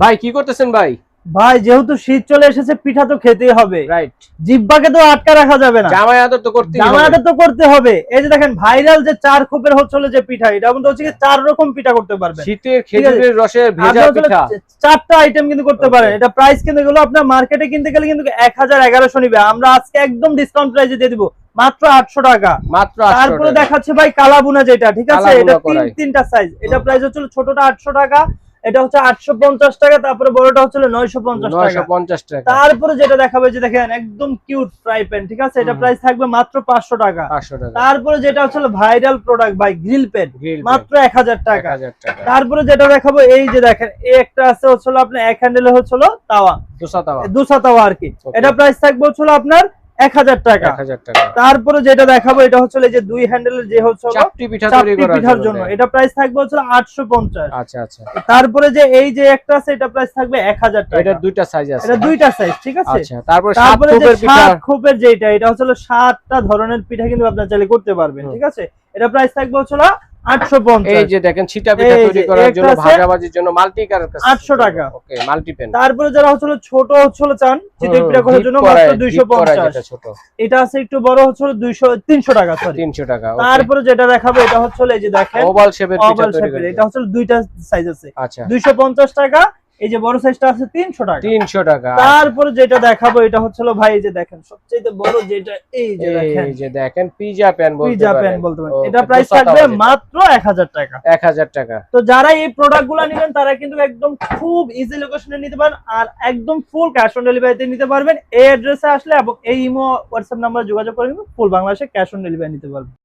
ভাই কি করতেছেন ভাই? ভাই যেহেতু শীত চলে এসেছে পিঠা তো খেতেই হবে, রাইট। জিহ্বাকে তো আটকা রাখা যাবে না, জামাই আদর তো করতেই হবে। জামাই আদর তো করতে হবে। এই যে দেখেন ভাইরাল যে 4 খোপের হচ্ছে যে পিঠা, এটা কিন্তু হচ্ছে কি 4 রকম পিঠা করতে পারবেন। শীতের খেজুরের রসের ভেজা পিঠা 4টা আইটেম কিন্তু করতে পারেন। এটা প্রাইস কিন্তু এগুলো আপনার মার্কেটে কিনতে গেলে কিন্তু 1000-1100 নিবে, আমরা আজকে একদম ডিসকাউন্ট প্রাইসে দিয়ে দিব মাত্র 800 টাকা। মাত্র 800 টাকা। তারপরে দেখাচ্ছে ভাই কালাবুনা যেটা, ঠিক আছে, এটা তিনটা সাইজ। এটা প্রাইস হচ্ছে ছোটটা 800 টাকা, এটা হচ্ছে 850 টাকা, তারপরে বড়টা হচ্ছে 950 টাকা। তারপরে যেটা দেখাবে যে দেখেন একদম কিউট ফ্রাই প্যান, ঠিক আছে, এটা প্রাইস থাকবে মাত্র 500 টাকা। তারপরে যেটা হচ্ছে ভাইরাল প্রোডাক্ট ভাই গ্রিল প্যান, মাত্র 1000 টাকা। তারপরে যেটা দেখাবো এই যে দেখেন এই একটা আছে হচ্ছে আপনার এক হ্যান্ডেলে হচ্ছে তাওয়া, দোসা তাওয়া আর কি, এটা প্রাইস থাকবে হচ্ছে আপনার 1000 টাকা। তারপরে যেটা দেখাবো এটা হচ্ছে এই যে 2 হ্যান্ডেলের যে হচ্ছে চাপটি পিঠার জন্য, এটা প্রাইস থাকবে হচ্ছে 850। আচ্ছা আচ্ছা। তারপরে যে এই যে একটা আছে এটা প্রাইস থাকবে 1000 টাকা। এটা দুইটা সাইজ আছে, এটা দুইটা সাইজ, ঠিক আছে। আচ্ছা। তারপরে যে 7 খোপের যেটা, এটা হচ্ছে 7টা ধরনের পিঠা কিন্তু আপনারা চাইলে করতে পারবেন, ঠিক আছে। এটা প্রাইস থাকবে হচ্ছে 850। এই যে দেখেন ছিটা পিঠা তৈরি করার জন্য ভাগাভাগির জন্য মাল্টি কার 800 টাকা। ওকে, মাল্টি পেন। তারপরে যারা হচ্ছে ছোট হচ্ছে চান চিতই পিঠা করার জন্য মাত্র 250। ছোট এটা আছে একটু বড় হচ্ছে 300 টাকা, সরি 300 টাকা। তারপরে যেটা দেখাবো এটা হচ্ছে এই যে দেখেন ওভাল শেপের পিঠা তৈরি করা, এটা হচ্ছে দুইটা সাইজ আছে। আচ্ছা, 250 টাকা। এই যে বড় সাইজটা আছে 300 টাকা। 300 টাকা। তারপরে যেটা দেখাবো এটা হচ্ছে ভাই এই যে দেখেন সবচেয়ে বড় যেটা, এই যে দেখেন পিজা প্যান বলতে পারেন। এটা প্রাইস থাকবে মাত্র 1000 টাকা। 1000 টাকা। তো যারা এই প্রোডাক্টগুলো নেবেন তারা কিন্তু একদম খুব ইজি লোকেশনে নিতে পারেন, আর একদম ফুল ক্যাশ অন ডেলিভারিতে নিতে পারবেন। এই অ্যাড্রেসে আসলে এবং এই ইমো হোয়াটসঅ্যাপ নাম্বারে যোগাযোগ করে কিন্তু ফুল বাংলাদেশে ক্যাশ অন ডেলিভারি নিতে পারবেন।